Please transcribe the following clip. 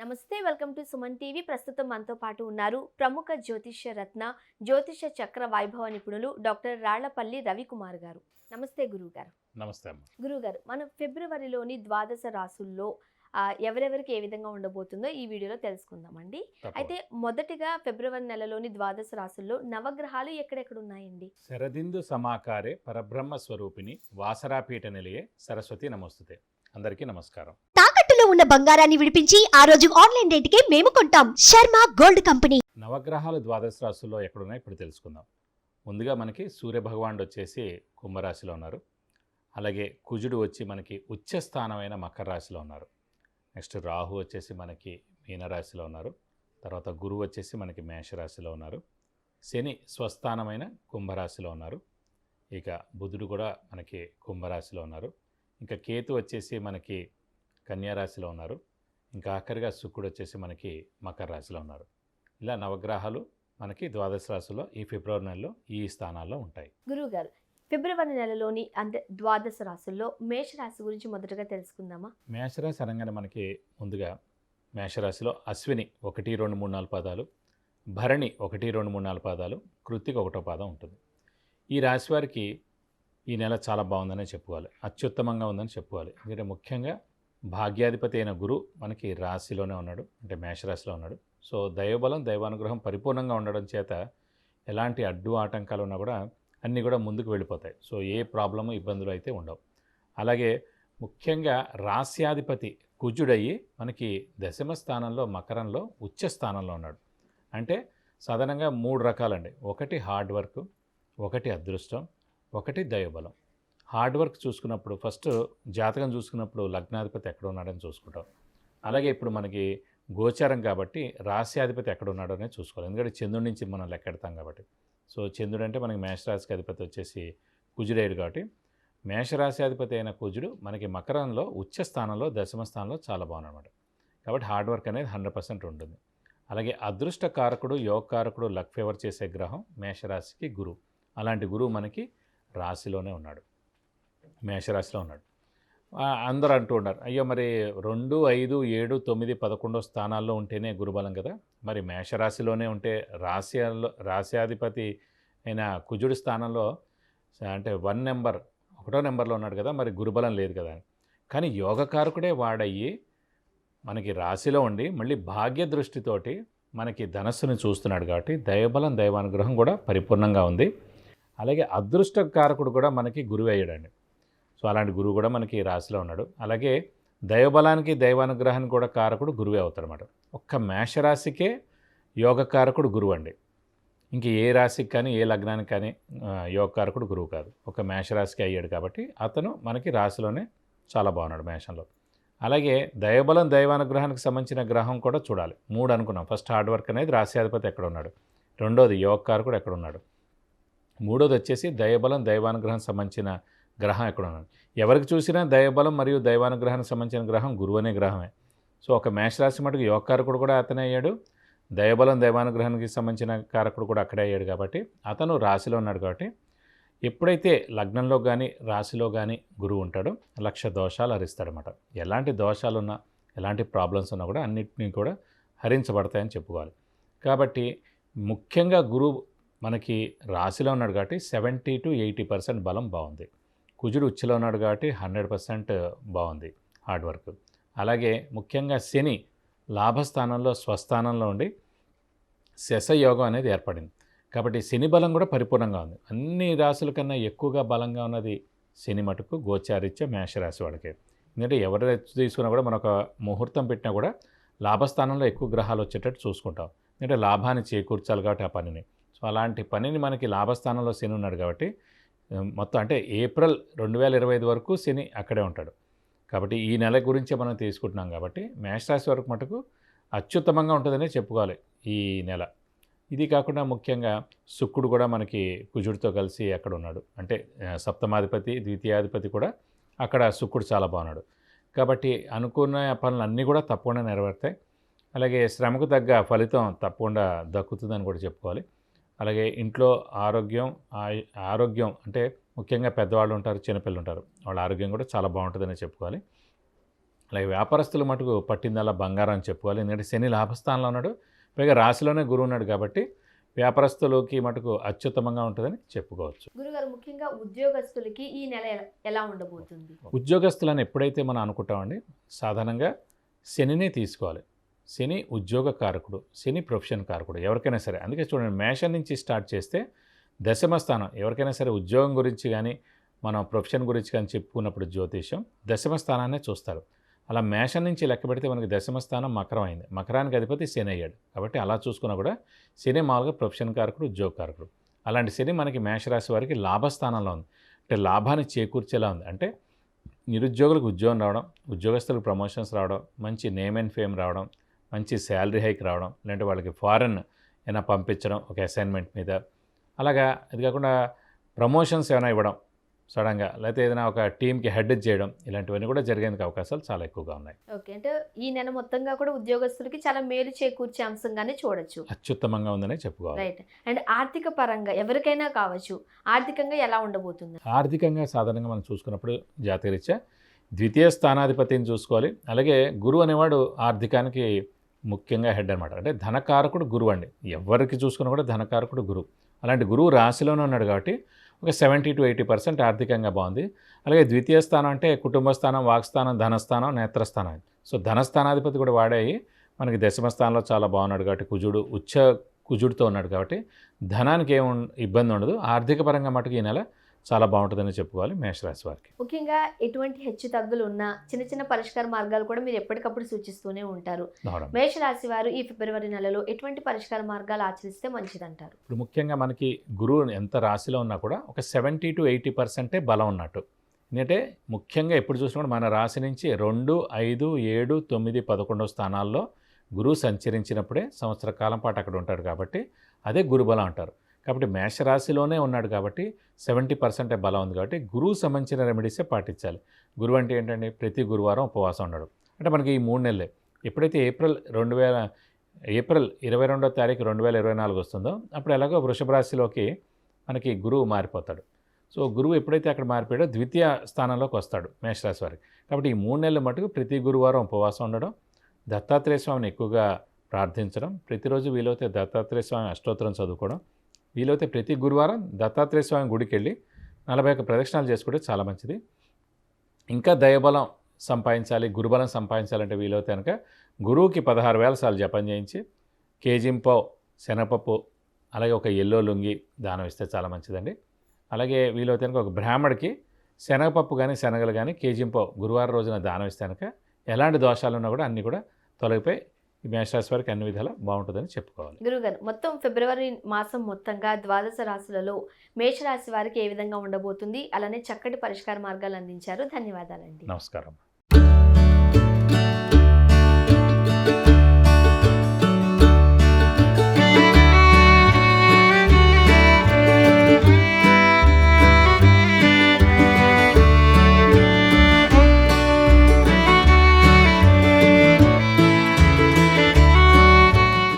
నమస్తే welcome to Suman TV. ప్రస్తుతం మనతో పాటు ఉన్నారు ప్రముఖ జ్యోతిష్య రత్న జ్యోతిష చక్ర వైభవ నిపుణులు డాక్టర్ రాళ్లపల్లి రవికుమార్ గారు. నమస్తే గురుగారు. నమస్తే అమ్మ. గురుగారు, మనం ఫిబ్రవరిలోని ద్వాదశ రాసుల్లో ఎవరెవరికి ఏ విధంగా ఉండబోతుందో ఈ వీడియోలో తెలుసుకుందామండి. అయితే మొదటిగా ఫిబ్రవరి నెలలోని ద్వాదశ రాసుల్లో నవగ్రహాలు ఎక్కడెక్కడ ఉన్నాయండి? శరదిందు సమాకారే పరబ్రహ్మ స్వరూపిణి వాసరాపీఠ నిలయే సరస్వతి నమస్తుతే. అందరికీ నమస్కారం. తాకట్టులో ఉన్న బంగారాన్ని విడిపించి ఆ రోజు ఆన్లైన్ రేటుకే మేము కొంటాం. Sharma gold company. నవగ్రహాలు ద్వాదశ రాశుల్లో ఎక్కడున్నాయి ఇప్పుడు తెలుసుకుందాం. ముందుగా మనకి సూర్యభగవానుడు వచ్చేసి కుంభరాశిలో ఉన్నారు. అలాగే కుజుడు వచ్చి మనకి ఉచ్చ స్థానమైన మకర రాశిలో ఉన్నారు. నెక్స్ట్ రాహు వచ్చేసి మనకి మీనరాశిలో ఉన్నారు. తర్వాత గురువు వచ్చేసి మనకి మేషరాశిలో ఉన్నారు. శని స్వస్థానమైన కుంభరాశిలో ఉన్నారు. ఇక బుధుడు కూడా మనకి కుంభరాశిలో ఉన్నారు. ఇంకా కేతు వచ్చేసి మనకి కన్యారాశిలో ఉన్నారు. ఇంకా ఆఖరిగా శుక్రుడు వచ్చేసి మనకి మకర రాశిలో ఉన్నారు. ఇలా నవగ్రహాలు మనకి ద్వాదశ రాశిలో ఈ ఫిబ్రవరి నెలలో ఈ స్థానాల్లో ఉంటాయి. గురువుగారు, ఫిబ్రవరి నెలలోని అంటే ద్వాదశ రాశుల్లో మేషరాశి గురించి మొదటగా తెలుసుకుందామా? మేషరాశి అనగానే మనకి ముందుగా మేషరాశిలో అశ్విని 1, 2, 3, 4 పాదాలు, భరణి 1, 2, 3, 4 పాదాలు, కృత్తిక 1వ పాదం ఉంటుంది. ఈ రాశి వారికి ఈ నెల చాలా బాగుందనే చెప్పుకోవాలి, అత్యుత్తమంగా ఉందని చెప్పుకోవాలి. ఎందుకంటే ముఖ్యంగా భాగ్యాధిపతి అయిన గురు మనకి రాశిలోనే ఉన్నాడు, అంటే మేషరాశిలో ఉన్నాడు. సో దైవబలం దైవానుగ్రహం పరిపూర్ణంగా ఉండడం చేత ఎలాంటి అడ్డు ఆటంకాలు ఉన్నా కూడా అన్నీ కూడా ముందుకు వెళ్ళిపోతాయి. సో ఏ ప్రాబ్లము ఇబ్బందులు అయితే ఉండవు. అలాగే ముఖ్యంగా రాస్యాధిపతి కుజుడయ్యి మనకి దశమ స్థానంలో మకరంలో ఉచ్చ స్థానంలో ఉన్నాడు. అంటే సాధారణంగా 3 రకాలండి. ఒకటి హార్డ్ వర్క్, ఒకటి అదృష్టం, ఒకటి దైవబలం. హార్డ్ వర్క్ చూసుకున్నప్పుడు ఫస్ట్ జాతకం చూసుకున్నప్పుడు లగ్నాధిపతి ఎక్కడ ఉన్నాడని చూసుకుంటాం. అలాగే ఇప్పుడు మనకి గోచారం కాబట్టి రాస్యాధిపతి ఎక్కడ ఉన్నాడో అనేది చూసుకోవాలి. ఎందుకంటే చంద్రుడి నుంచి మనం లెక్కెడతాం కాబట్టి. సో చంద్రుడు అంటే మనకి మేషరాశికి అధిపతి వచ్చేసి కుజుడేయుడు కాబట్టి మేషరాశి అయిన కుజుడు మనకి మకరంలో ఉచ్చ స్థానంలో దశమ స్థానంలో చాలా బాగున్నమాట. కాబట్టి హార్డ్ వర్క్ అనేది 100% ఉంటుంది. అలాగే అదృష్ట కారకుడు యోగ కారకుడు లక్ ఫేవర్ చేసే గ్రహం మేషరాశికి గురువు. అలాంటి గురువు మనకి రాశిలోనే ఉన్నాడు, మేషరాశిలో ఉన్నాడు. అందరూ అంటూ ఉన్నారు, అయ్యో మరి 2, 5, 7, 9, 11 స్థానాల్లో ఉంటేనే గురుబలం కదా, మరి మేషరాశిలోనే ఉంటే రాశ్యాధిపతి అయిన కుజుడి స్థానంలో అంటే 1 నెంబర్లో ఉన్నాడు కదా, మరి గురుబలం లేదు కదా. కానీ యోగకారకుడే వాడయ్యి మనకి రాశిలో ఉండి మళ్ళీ భాగ్య దృష్టితోటి మనకి ధనస్సుని చూస్తున్నాడు కాబట్టి దైవబలం దైవానుగ్రహం కూడా పరిపూర్ణంగా ఉంది. అలాగే అదృష్ట కారకుడు కూడా మనకి గురువు అయ్యాడండి. సో అలాంటి గురువు కూడా మనకి రాశిలో ఉన్నాడు. అలాగే దైవబలానికి దైవానుగ్రహానికి కూడా కారకుడు గురువే అవుతాడనమాట. ఒక్క మేషరాశికే యోగకారకుడు గురువు అండి. ఇంక ఏ రాశికి కానీ ఏ లగ్నానికి కానీ యోగకారకుడు గురువు కాదు. ఒక మేషరాశికి అయ్యాడు కాబట్టి అతను మనకి రాశిలోనే చాలా బాగున్నాడు మేషంలో. అలాగే దైవబలం దైవానుగ్రహానికి సంబంధించిన గ్రహం కూడా చూడాలి. 3 అనుకున్నాం. ఫస్ట్ హార్డ్ వర్క్ అనేది రాశ్యాధిపతి ఎక్కడ ఉన్నాడు, రెండోది యోగకారకుడు ఎక్కడ ఉన్నాడు, మూడోది వచ్చేసి దైవబలం దైవానుగ్రహం సంబంధించిన గ్రహం ఎక్కడ ఉన్నాడు. ఎవరికి చూసినా దైవబలం మరియు దైవానుగ్రహానికి సంబంధించిన గ్రహం గురువు అనే గ్రహమే. సో ఒక మేషరాశి మటుకు యోగకారకుడు కూడా అతనే అయ్యాడు, దైవబలం దైవానుగ్రహానికి సంబంధించిన కారకుడు కూడా అక్కడే అయ్యాడు. కాబట్టి అతను రాశిలో ఉన్నాడు. కాబట్టి ఎప్పుడైతే లగ్నంలో కానీ రాశిలో కానీ గురువు ఉంటాడో 1,00,000 దోషాలు హరిస్తాడనమాట. ఎలాంటి దోషాలున్నా ఎలాంటి ప్రాబ్లమ్స్ ఉన్నా కూడా అన్నింటినీ కూడా హరించబడతాయని చెప్పుకోవాలి. కాబట్టి ముఖ్యంగా గురువు మనకి రాశిలో ఉన్నాడు కాబట్టి 70 to 80% బలం బాగుంది. కుజుడు ఉచ్చులో ఉన్నాడు కాబట్టి 100% బాగుంది హార్డ్ వర్క్. అలాగే ముఖ్యంగా శని లాభస్థానంలో స్వస్థానంలో ఉండి శశయోగం అనేది ఏర్పడింది. కాబట్టి శని బలం కూడా పరిపూర్ణంగా ఉంది. అన్ని రాశుల కన్నా ఎక్కువగా బలంగా ఉన్నది శని మటుకు గోచారిత్య మేషరాశి వాడికి. ఎందుకంటే ఎవరు తీసుకున్నా కూడా మనం ఒక ముహూర్తం పెట్టినా కూడా లాభస్థానంలో ఎక్కువ గ్రహాలు వచ్చేటట్టు చూసుకుంటాం. ఎందుకంటే లాభాన్ని చేకూర్చాలి కాబట్టి ఆ పనిని. సో అలాంటి పనిని మనకి లాభస్థానంలో శని ఉన్నాడు కాబట్టి మొత్తం అంటే ఏప్రిల్ 2025 వరకు శని అక్కడే ఉంటాడు. కాబట్టి ఈ నెల గురించే మనం తీసుకుంటున్నాం కాబట్టి మేషరాశి వరకు మటుకు అత్యుత్తమంగా ఉంటుందనే చెప్పుకోవాలి ఈ నెల. ఇది కాకుండా ముఖ్యంగా శుక్రుడు కూడా మనకి కుజుడితో కలిసి అక్కడ ఉన్నాడు. అంటే సప్తమాధిపతి ద్వితీయాధిపతి కూడా అక్కడ శుక్రుడు చాలా బాగున్నాడు. కాబట్టి అనుకున్న పనులు అన్నీ కూడా తప్పకుండా నెరవేరుతాయి. అలాగే శ్రమకు తగ్గ ఫలితం తప్పకుండా దక్కుతుందని కూడా చెప్పుకోవాలి. అలాగే ఇంట్లో ఆరోగ్యం అంటే ముఖ్యంగా పెద్దవాళ్ళు ఉంటారు, చిన్నపిల్లలు ఉంటారు, వాళ్ళ ఆరోగ్యం కూడా చాలా బాగుంటుందని చెప్పుకోవాలి. అలాగే వ్యాపారస్తులు మటుకు పట్టిందల్లా బంగారం అని చెప్పుకోవాలి. ఎందుకంటే శని లాభస్థానంలో ఉన్నాడు, పైగా రాశిలోనే గురువు ఉన్నాడు కాబట్టి వ్యాపారస్తులకి మటుకు అత్యుత్తమంగా ఉంటుందని చెప్పుకోవచ్చు. గురుగారు, ముఖ్యంగా ఉద్యోగస్తులకి ఈ నెల ఎలా ఉండబోతుంది? ఉద్యోగస్తులని ఎప్పుడైతే మనం అనుకుంటామండి, సాధారణంగా శనినే తీసుకోవాలి. శని ఉద్యోగ కారకుడు, శని ప్రొఫెషన్ కారకుడు ఎవరికైనా సరే. అందుకే చూడండి, మేషం నుంచి స్టార్ట్ చేస్తే దశమ స్థానం ఎవరికైనా సరే ఉద్యోగం గురించి కానీ మనం ప్రొఫెషన్ గురించి కానీ చెప్పుకున్నప్పుడు జ్యోతిష్యం దశమ స్థానాన్నే చూస్తారు. అలా మేషం నుంచి లెక్క పెడితే మనకి దశమ స్థానం మకరం అయింది. మకరానికి అధిపతి శని అయ్యాడు కాబట్టి అలా చూసుకున్నా కూడా శని మామూలుగా ప్రొఫెషన్ కారకుడు, ఉద్యోగ కారకుడు. అలాంటి శని మనకి మేషరాశి వారికి లాభస్థానంలో ఉంది. అంటే లాభాన్ని చేకూర్చేలా ఉంది. అంటే నిరుద్యోగులకు ఉద్యోగం రావడం, ఉద్యోగస్తులకు ప్రమోషన్స్ రావడం, మంచి నేమ్ అండ్ ఫేమ్ రావడం, మంచి శాలరీ హైక్ రావడం, లేదంటే వాళ్ళకి ఫారెన్ ఏమైనా పంపించడం ఒక అసైన్మెంట్ మీద, అలాగా అది కాకుండా ప్రమోషన్స్ ఏమైనా ఇవ్వడం సడన్గా, లేకపోతే ఏదైనా ఒక టీంకి హెడ్ చేయడం, ఇలాంటివన్నీ కూడా జరిగేందుకు అవకాశాలు చాలా ఎక్కువగా ఉన్నాయి. ఓకే, అంటే ఈ నెల మొత్తంగా కూడా ఉద్యోగస్తులకి చాలా మేలు చేకూర్చే అంశంగానే చూడొచ్చు. అత్యుత్తమంగా ఉందనే చెప్పుకోవాలి. రైట్. అండ్ ఆర్థిక పరంగా ఎవరికైనా కావచ్చు, ఆర్థికంగా ఎలా ఉండబోతుంది? ఆర్థికంగా సాధారణంగా మనం చూసుకున్నప్పుడు జాతకరీత్యా ద్వితీయ స్థానాధిపతిని చూసుకోవాలి. అలాగే గురువు అనేవాడు ఆర్థికానికి ముఖ్యంగా హెడ్ అనమాట. అంటే ధనకారకుడు గురువు అండి. ఎవరికి చూసుకున్నా కూడా ధనకారకుడు గురువు. అలాంటి గురువు రాశిలోనే ఉన్నాడు కాబట్టి ఒక 70 to 80% ఆర్థికంగా బాగుంది. అలాగే ద్వితీయ స్థానం అంటే కుటుంబ స్థానం, వాక్స్థానం, ధనస్థానం, నేత్రస్థానం. సో ధనస్థానాధిపతి కూడా వాడాయి మనకి దశమ స్థానంలో చాలా బాగున్నాడు కాబట్టి కుజుడు కుజుడితో ఉన్నాడు కాబట్టి ధనానికి ఏం ఇబ్బంది ఉండదు. ఆర్థిక పరంగా మటుకు ఈ నెల చాలా బాగుంటుందని చెప్పుకోవాలి మేషరాశి వారికి. ముఖ్యంగా ఎటువంటి హెచ్చు తగ్గులు ఉన్నా చిన్న చిన్న పరిష్కార మార్గాలు కూడా మీరు ఎప్పటికప్పుడు సూచిస్తూనే ఉంటారు. మేషరాశి వారు ఈ ఫిబ్రవరి నెలలో ఎటువంటి పరిష్కార మార్గాలు ఆచరిస్తే మంచిదంటారు? ఇప్పుడు ముఖ్యంగా మనకి గురువు ఎంత రాశిలో ఉన్నా కూడా ఒక 70 to 80% బలం ఉన్నట్టు. ఎందుకంటే ముఖ్యంగా ఎప్పుడు చూసినా కూడా మన రాశి నుంచి 2, 5, 7, 9, 11 స్థానాల్లో గురువు సంచరించినప్పుడే సంవత్సర కాలం పాటు అక్కడ ఉంటాడు కాబట్టి అదే గురుబలం అంటారు. కాబట్టి మేషరాశిలోనే ఉన్నాడు కాబట్టి 70% బలం ఉంది కాబట్టి గురువు సంబంధించిన రెమెడీసే పాటించాలి. గురువు అంటే ఏంటంటే ప్రతి గురువారం ఉపవాసం ఉన్నాడు. అంటే మనకి ఈ 3 నెలలే. ఎప్పుడైతే ఏప్రిల్ 22వ తారీఖు 2024 వస్తుందో అప్పుడు ఎలాగో వృషభ రాశిలోకి మనకి గురువు మారిపోతాడు. సో గురువు ఎప్పుడైతే అక్కడ మారిపోయాడో ద్వితీయ స్థానంలోకి వస్తాడు మేషరాశి వారికి. కాబట్టి ఈ 3 నెలల మటుకు ప్రతి గురువారం ఉపవాసం ఉండడం, దత్తాత్రేయ స్వామిని ఎక్కువగా ప్రార్థించడం, ప్రతిరోజు వీలైతే దత్తాత్రేయ స్వామి అష్టోత్తరం చదువుకోవడం, వీలైతే ప్రతి గురువారం దత్తాత్రేయ స్వామి గుడికి వెళ్ళి 41 ప్రదక్షిణాలు చేసుకుంటే చాలా మంచిది. ఇంకా దయబలం సంపాదించాలి, గురుబలం సంపాదించాలంటే వీలైతే కనుక గురువుకి 16,000 సార్లు జపం చేయించి కేజింపావ్ శనగపప్పు అలాగే ఒక ఎల్లో లుంగి దానం ఇస్తే చాలా మంచిదండి. అలాగే వీలైతే కనుక ఒక బ్రాహ్మడికి శనగపప్పు కానీ శనగలు కానీ కేజింపావ్ గురువారం రోజున దానం ఇస్తే కనుక ఎలాంటి దోషాలు ఉన్నా కూడా అన్నీ కూడా తొలగిపోయి ఈ మేషరాశి వారికి అన్ని విధాలా బాగుంటుందని చెప్పుకోవాలి. గురుగారు, మొత్తం ఫిబ్రవరి మాసం మొత్తంగా 12 రాశులలో మేషరాశి వారికి ఏ విధంగా ఉండబోతుంది, అలానే చక్కటి పరిష్కార మార్గాలు అందించారు. ధన్యవాదాలండి. నమస్కారం.